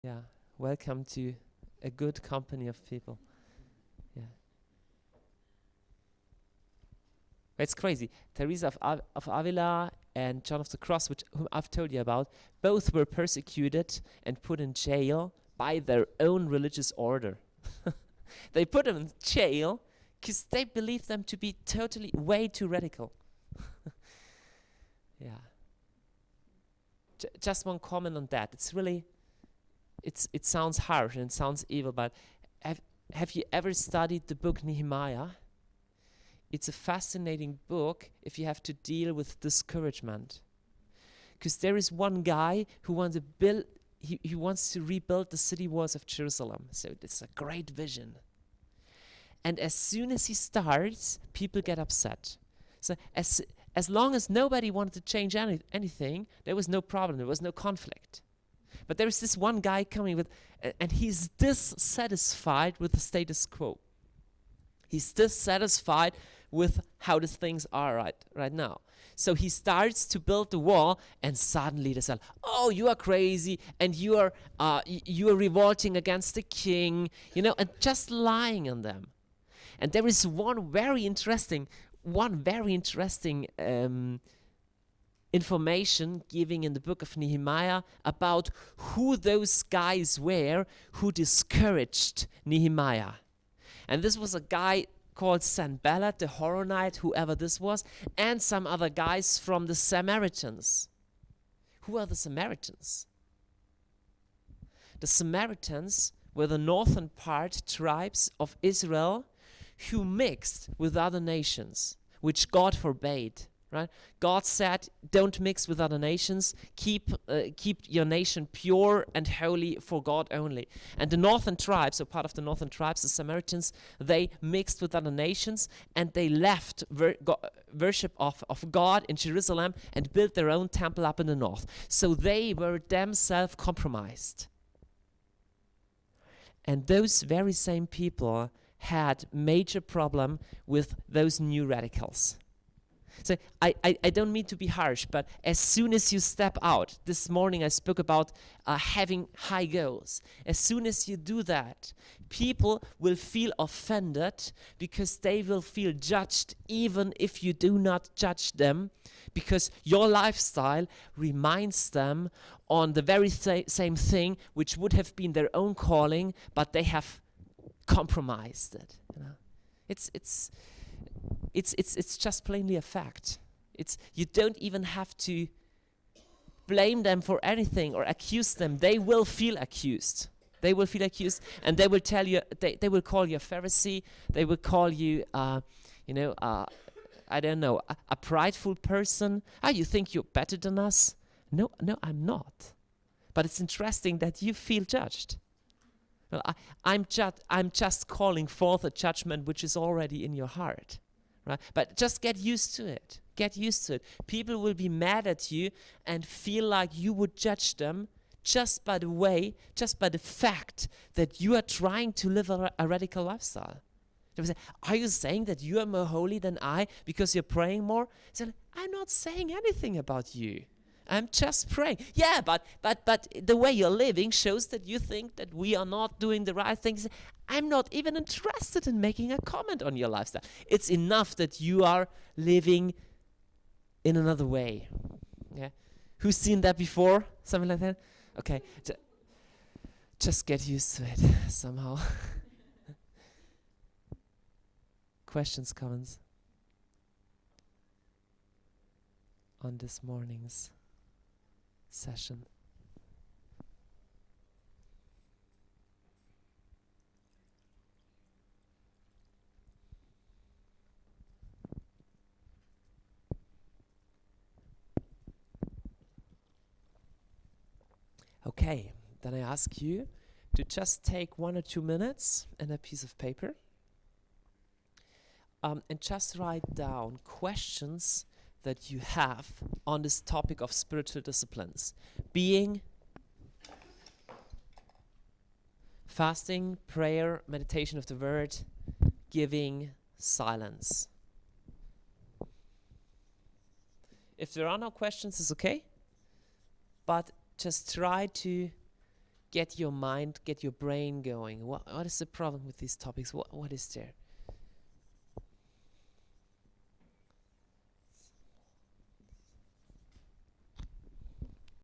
Yeah, welcome to a good company of people. Yeah, it's crazy. Teresa of Avila and John of the Cross, whom I've told you about, both were persecuted and put in jail by their own religious order. They put them in jail because they believed them to be totally way too radical. Yeah. Just one comment on that. It's really, it sounds harsh and it sounds evil, but have you ever studied the book Nehemiah? It's a fascinating book if you have to deal with discouragement. Because there is one guy who wants to build, he wants to rebuild the city walls of Jerusalem. So it's a great vision. And as soon as he starts, people get upset. So as long as nobody wanted to change anything, there was no problem, there was no conflict. But there is this one guy coming with, and he's dissatisfied with the status quo. He's dissatisfied with how the things are right now. So he starts to build the wall, and suddenly they say, "Oh, you are crazy, and you are revolting against the king," and just lying on them. And there is one very interesting information giving in the book of Nehemiah about who those guys were who discouraged Nehemiah. And this was a guy called Sanballat, the Horonite, whoever this was, and some other guys from the Samaritans. Who are the Samaritans? The Samaritans were the northern part tribes of Israel who mixed with other nations, which God forbade. Right? God said, don't mix with other nations, keep your nation pure and holy for God only. And the northern tribes, so part of the northern tribes, the Samaritans, they mixed with other nations, and they left worship of God in Jerusalem and built their own temple up in the north. So they were themselves compromised. And those very same people had major problem with those new radicals. So I don't mean to be harsh, but as soon as you step out, this morning I spoke about having high goals. As soon as you do that, people will feel offended because they will feel judged even if you do not judge them, because your lifestyle reminds them on the very same thing which would have been their own calling, but they have compromised it. It's just plainly a fact. You don't even have to blame them for anything or accuse them. They will feel accused. They will feel accused, and they will tell you. They will call you a Pharisee. They will call you, I don't know, a prideful person. You think you're better than us? No, I'm not. But it's interesting that you feel judged. Well, I'm just calling forth a judgment which is already in your heart. Right? But just get used to it. Get used to it. People will be mad at you and feel like you would judge them just by the fact that you are trying to live a radical lifestyle. They will say, are you saying that you are more holy than I because you're praying more? So, I'm not saying anything about you. I'm just praying. Yeah, but the way you're living shows that you think that we are not doing the right things. I'm not even interested in making a comment on your lifestyle. It's enough that you are living in another way. Yeah, who's seen that before? Something like that. Okay, just get used to it somehow. Questions, comments on this morning's session? Okay, then I ask you to just take 1 or 2 minutes and a piece of paper and just write down questions that you have on this topic of spiritual disciplines, being fasting, prayer, meditation of the word, giving, silence. If there are no questions, it's okay, but just try to get your mind, get your brain going. What is the problem with these topics? What is there?